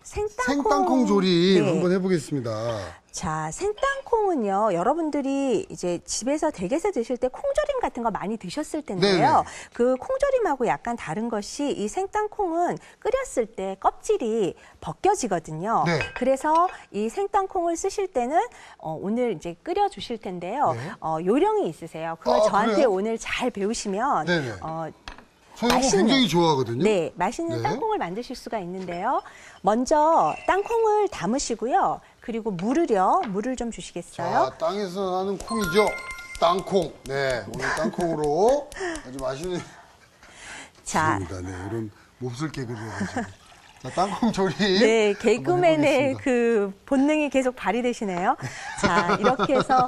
생땅콩 조림 네. 한번 해보겠습니다. 자, 생땅콩은요, 여러분들이 이제 집에서 댁에서 드실 때 콩조림 같은 거 많이 드셨을 텐데요. 네네. 그 콩조림하고 약간 다른 것이 이 생땅콩은 끓였을 때 껍질이 벗겨지거든요. 네. 그래서 이 생땅콩을 쓰실 때는 오늘 이제 끓여 주실 텐데요. 네. 요령이 있으세요. 그걸 저한테 그래요? 오늘 잘 배우시면 네네. 저희 이거 굉장히 좋아하거든요. 네, 맛있는 네. 땅콩을 만드실 수가 있는데요. 먼저 땅콩을 담으시고요. 그리고 물을 좀 주시겠어요? 자, 땅에서 나는 콩이죠. 땅콩. 네, 오늘 땅콩으로 아주 맛있는. 자, 죄송합니다. 네, 이런 몹쓸 개그를 해가지고. 자, 땅콩 조림. 네, 개그맨의 한번 해보겠습니다. 그 본능이 계속 발휘되시네요. 자, 이렇게 해서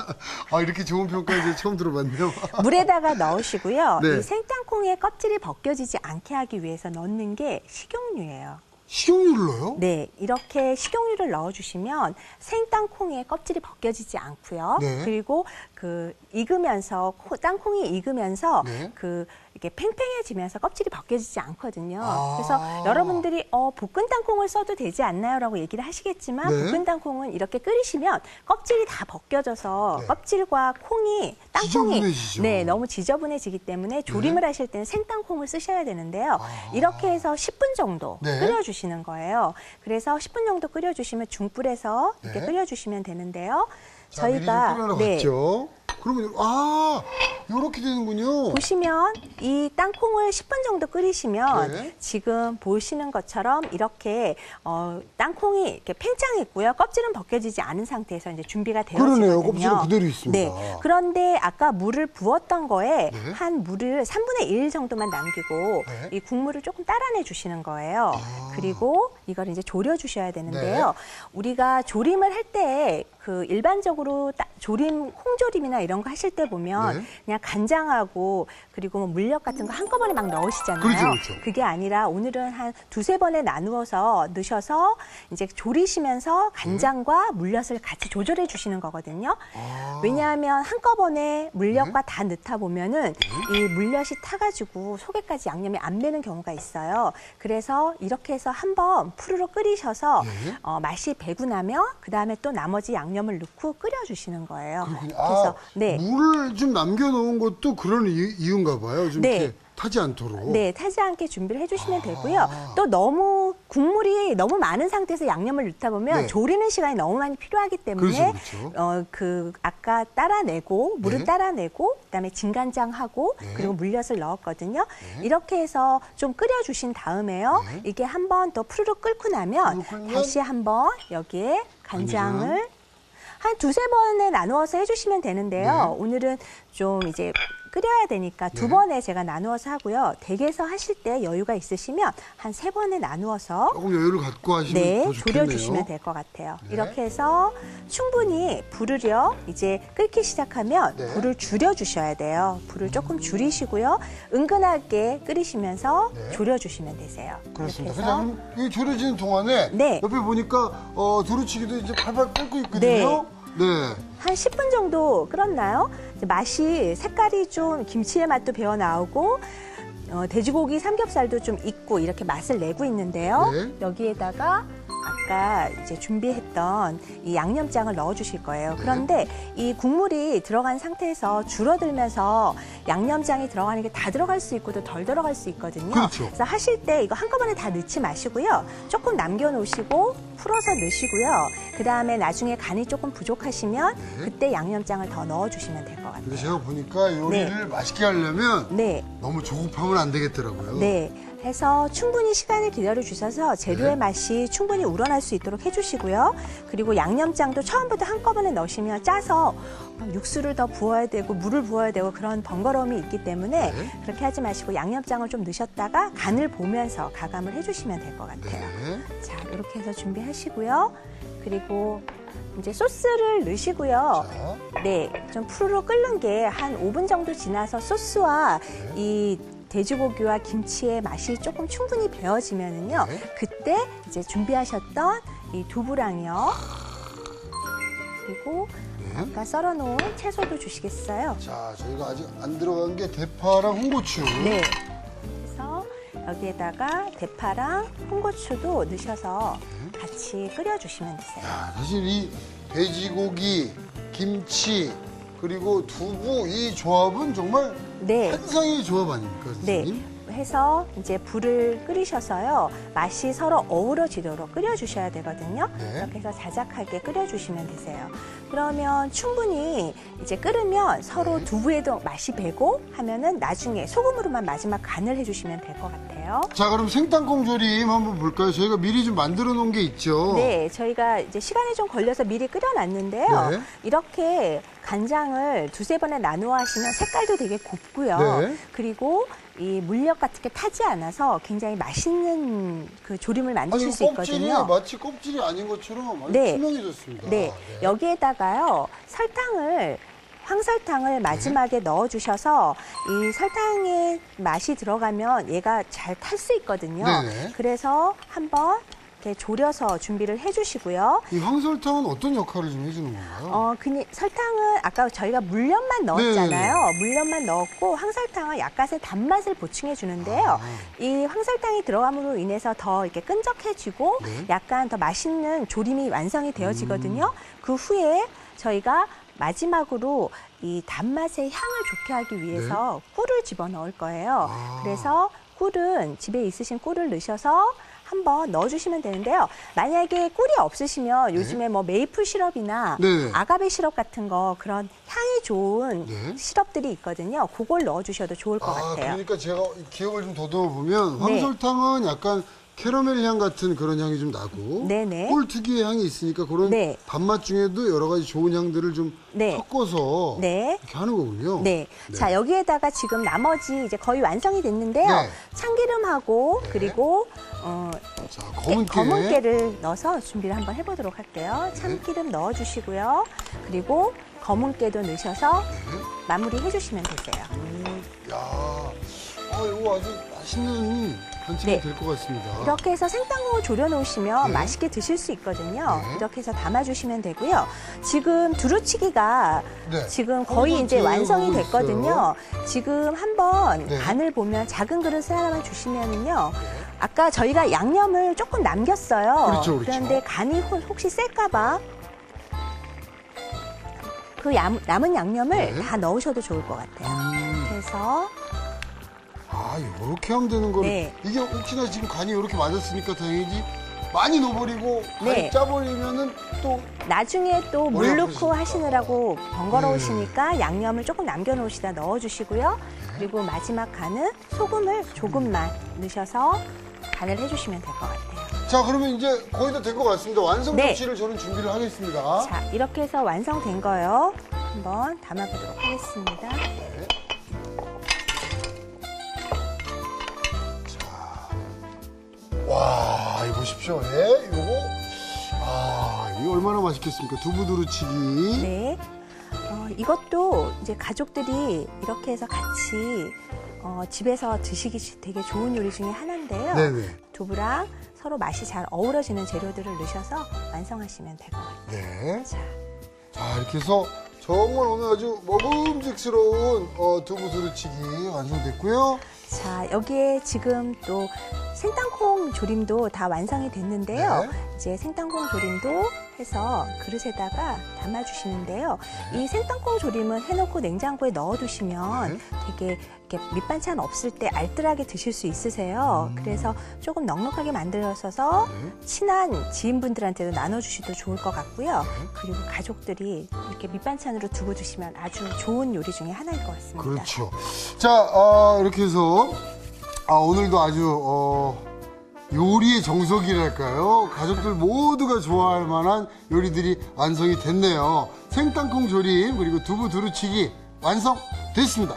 아, 이렇게 좋은 평가를 처음 들어봤네요. 물에다가 넣으시고요. 네. 이 생땅콩의 껍질이 벗겨지지 않게 하기 위해서 넣는 게 식용유예요. 식용유를 넣어요? 네, 이렇게 식용유를 넣어주시면 생땅콩의 껍질이 벗겨지지 않고요. 네. 그리고 그 익으면서 땅콩이 익으면서 네. 그 이렇게 팽팽해지면서 껍질이 벗겨지지 않거든요. 아. 그래서 여러분들이 볶은 땅콩을 써도 되지 않나요?라고 얘기를 하시겠지만 네. 볶은 땅콩은 이렇게 끓이시면 껍질이 다 벗겨져서 네. 껍질과 콩이 땅콩이 지저분해지죠. 네, 너무 지저분해지기 때문에 조림을 하실 때는 생땅콩을 쓰셔야 되는데요. 이렇게 해서 10분 정도 네. 끓여주시는 거예요. 그래서 10분 정도 끓여주시면 중불에서 이렇게 네. 끓여주시면 되는데요. 자, 미리 좀 네, 끓여놨죠. 그러면 이렇게 되는군요. 보시면 이 땅콩을 10분 정도 끓이시면 네. 지금 보시는 것처럼 이렇게 땅콩이 이렇게 팽창했고요. 껍질은 벗겨지지 않은 상태에서 이제 준비가 되어지거든요. 그러네요. 껍질은 그대로 있습니다. 네. 그런데 아까 물을 부었던 거에 네. 한 물을 3분의 1 정도만 남기고 네. 이 국물을 조금 따라내 주시는 거예요. 그리고 이걸 이제 졸여 주셔야 되는데요. 네. 우리가 조림을 할 때 그 일반적으로 조림, 콩조림이나 이런 거 하실 때 보면 네. 그냥 간장하고 그리고 뭐 물엿 같은 거 한꺼번에 막 넣으시잖아요. 그렇죠, 그렇죠. 그게 아니라 오늘은 한 두세 번에 나누어서 넣으셔서 이제 졸이시면서 간장과 물엿을 같이 조절해 주시는 거거든요. 왜냐하면 한꺼번에 물엿과 다 넣다 보면은 이 물엿이 타가지고 속에까지 양념이 안 배는 경우가 있어요. 그래서 이렇게 해서 한번 푸르르 끓이셔서 맛이 배고 나면 그 다음에 또 나머지 양념을 넣고 끓여주시는 거예요. 그렇군요. 그래서 네. 물을 좀 남겨놓은 것도 그런 이유인가 봐요. 좀 네. 이렇게 타지 않도록. 네, 타지 않게 준비를 해주시면 되고요. 또 너무 국물이 너무 많은 상태에서 양념을 넣다 보면 네. 조리는 시간이 너무 많이 필요하기 때문에 그렇죠. 아까 따라내고 물을 네. 따라내고 그다음에 진간장하고 네. 그리고 물엿을 넣었거든요. 이렇게 해서 좀 끓여주신 다음에요. 네. 이게 한번 더 푸르르 끓고 나면 다시 한번 여기에 간장을 한 두세 번에 나누어서 해주시면 되는데요. 네. 오늘은 좀 이제 끓여야 되니까 두 번에 제가 나누어서 하고요. 댁에서 하실 때 여유가 있으시면 한 세 번에 나누어서 조금 여유를 갖고 하시면 네, 더 좋겠네요. 졸여주시면 될 것 같아요. 네. 이렇게 해서 충분히 불을요, 이제 끓기 시작하면 네. 불을 줄여주셔야 돼요. 불을 조금 줄이시고요. 은근하게 끓이시면서 네. 졸여주시면 되세요. 그렇습니다. 이렇게 해서 그냥 이 졸여지는 동안에 네. 옆에 보니까 두루치기도 이제 팔팔 끓고 있거든요. 네. 한 10분 정도 끓었나요? 이제 맛이 색깔이 좀 김치의 맛도 배어 나오고 돼지고기 삼겹살도 좀 익고 이렇게 맛을 내고 있는데요. 네. 여기에다가 아까 이제 준비했던 이 양념장을 넣어 주실 거예요. 그런데 이 국물이 들어간 상태에서 줄어들면서 양념장이 들어가는 게 다 들어갈 수 있고 또 덜 들어갈 수 있거든요. 그렇죠. 그래서 하실 때 이거 한꺼번에 다 넣지 마시고요. 조금 남겨놓으시고 풀어서 넣으시고요. 그 다음에 나중에 간이 조금 부족하시면 그때 양념장을 더 넣어주시면 될 것 같아요. 근데 제가 보니까 요리를 맛있게 하려면 네. 너무 조급하면 안 되겠더라고요. 네. 해서 충분히 시간을 기다려 주셔서 재료의 네. 맛이 충분히 우러날 수 있도록 해주시고요. 그리고 양념장도 처음부터 한꺼번에 넣으시면 짜서 육수를 더 부어야 되고 물을 부어야 되고 그런 번거로움이 있기 때문에 네. 그렇게 하지 마시고 양념장을 좀 넣으셨다가 간을 보면서 가감을 해주시면 될 것 같아요. 네. 자, 이렇게 해서 준비하시고요. 그리고 이제 소스를 넣으시고요. 자. 네, 좀 푸르르 끓는 게 한 5분 정도 지나서 소스와 이 돼지고기와 김치의 맛이 조금 충분히 배어지면은요. 네. 그때 이제 준비하셨던 이 두부랑요. 그리고 네. 아까 썰어놓은 채소도 주시겠어요? 자, 저희가 아직 안 들어간 게 대파랑 홍고추. 네. 그래서 여기에다가 대파랑 홍고추도 넣으셔서 같이 끓여주시면 되세요. 야, 사실 이 돼지고기, 김치, 그리고 두부 이 조합은 정말 네. 환상의 조합 아닙니까, 선생님? 네. 해서 이제 불을 끓이셔서요. 맛이 서로 어우러지도록 끓여주셔야 되거든요. 네. 이렇게 해서 자작하게 끓여주시면 되세요. 그러면 충분히 이제 끓으면 서로 두부에도 맛이 배고 하면은 나중에 소금으로만 마지막 간을 해주시면 될 것 같아요. 자, 그럼 생땅콩 조림 한번 볼까요? 저희가 미리 좀 만들어 놓은 게 있죠. 네, 저희가 이제 시간이 좀 걸려서 미리 끓여놨는데요. 네. 이렇게 간장을 두세 번에 나누어 하시면 색깔도 되게 곱고요. 네. 그리고 이 물엿 같은 게 타지 않아서 굉장히 맛있는 그 조림을 만드실 수 껍질이 있거든요. 마치 껍질이 아닌 것처럼 아주 네. 투명해졌습니다. 네, 여기에다가요 황설탕을 마지막에 넣어주셔서 이 설탕의 맛이 들어가면 얘가 잘 탈 수 있거든요. 네네. 그래서 한번 이렇게 졸여서 준비를 해주시고요. 이 황설탕은 어떤 역할을 좀 해주는 건가요? 설탕은 아까 저희가 물엿만 넣었잖아요. 물엿만 넣었고 황설탕은 약간의 단맛을 보충해 주는데요. 이 황설탕이 들어감으로 인해서 더 이렇게 끈적해지고 네. 약간 더 맛있는 조림이 완성이 되어지거든요. 그 후에 저희가 마지막으로 이 단맛의 향을 좋게 하기 위해서 꿀을 집어넣을 거예요. 그래서 꿀은 집에 있으신 꿀을 넣으셔서 한번 넣어주시면 되는데요. 만약에 꿀이 없으시면 요즘에 뭐 메이플 시럽이나 네. 아가베 시럽 같은 거 그런 향이 좋은 네. 시럽들이 있거든요. 그걸 넣어주셔도 좋을 것 같아요. 그러니까 제가 기억을 좀 더듬어 보면 네. 황설탕은 약간 캐러멜 향 같은 그런 향이 좀 나고 네네. 꿀 특유의 향이 있으니까 그런 네. 밥맛 중에도 여러 가지 좋은 향들을 좀 네. 섞어서 네. 이렇게 하는 거군요. 네. 자, 여기에다가 지금 나머지 이제 거의 완성이 됐는데요. 네. 참기름하고 그리고 자, 검은깨. 검은깨를 넣어서 준비를 한번 해보도록 할게요. 참기름 넣어주시고요. 그리고 검은깨도 넣으셔서 마무리 해주시면 되세요. 야, 이거 아주 맛있는 반찬이 네. 될 것 같습니다. 이렇게 해서 생땅콩을 졸여놓으시면 네. 맛있게 드실 수 있거든요. 네. 이렇게 해서 담아주시면 되고요. 지금 두루치기가 네. 지금 거의 이제 완성이 하고 됐거든요. 지금 한번 네. 간을 보면 작은 그릇 하나만 주시면은요. 아까 저희가 양념을 조금 남겼어요. 그렇죠. 그런데 간이 혹시 셀까봐 그 남은 양념을 네. 다 넣으셔도 좋을 것 같아요. 그래서 이렇게 하면 되는 거를. 네. 이게 혹시나 지금 간이 이렇게 맞았으니까 다행이지 많이 넣어버리고 간이 네. 짜버리면은 또 나중에 또 물 머리 넣고 아프시니까. 하시느라고 번거로우시니까 양념을 조금 남겨놓으시다 넣어주시고요. 그리고 마지막 간은 소금을 조금만 넣으셔서 간을 해주시면 될 것 같아요. 자, 그러면 이제 거의 다 된 것 같습니다. 완성 네. 접시를 저는 준비를 하겠습니다. 자, 이렇게 해서 완성된 거요. 한번 담아보도록 하겠습니다. 와, 이거 보십시오. 예, 요거. 이게 얼마나 맛있겠습니까? 두부 두루치기. 네. 이것도 이제 가족들이 이렇게 해서 같이 집에서 드시기 되게 좋은 요리 중에 하나인데요. 네네. 두부랑 서로 맛이 잘 어우러지는 재료들을 넣으셔서 완성하시면 될 것 같아요. 네. 자, 자, 이렇게 해서 정말 오늘 아주 먹음직스러운 두부 두루치기 완성됐고요. 자, 여기에 지금 또 생땅콩 조림도 다 완성이 됐는데요. 네. 이제 생땅콩 조림도 해서 그릇에다가 담아주시는데요. 이 생땅콩 조림은 해놓고 냉장고에 넣어두시면 되게 이렇게 밑반찬 없을 때 알뜰하게 드실 수 있으세요. 그래서 조금 넉넉하게 만들어서 친한 지인분들한테도 나눠주셔도 좋을 것 같고요. 그리고 가족들이 이렇게 밑반찬으로 두고 드시면 아주 좋은 요리 중에 하나일 것 같습니다. 그렇죠. 자, 이렇게 해서 오늘도 아주 요리의 정석이랄까요? 가족들 모두가 좋아할 만한 요리들이 완성이 됐네요. 생땅콩 조림 그리고 두부 두루치기 완성됐습니다.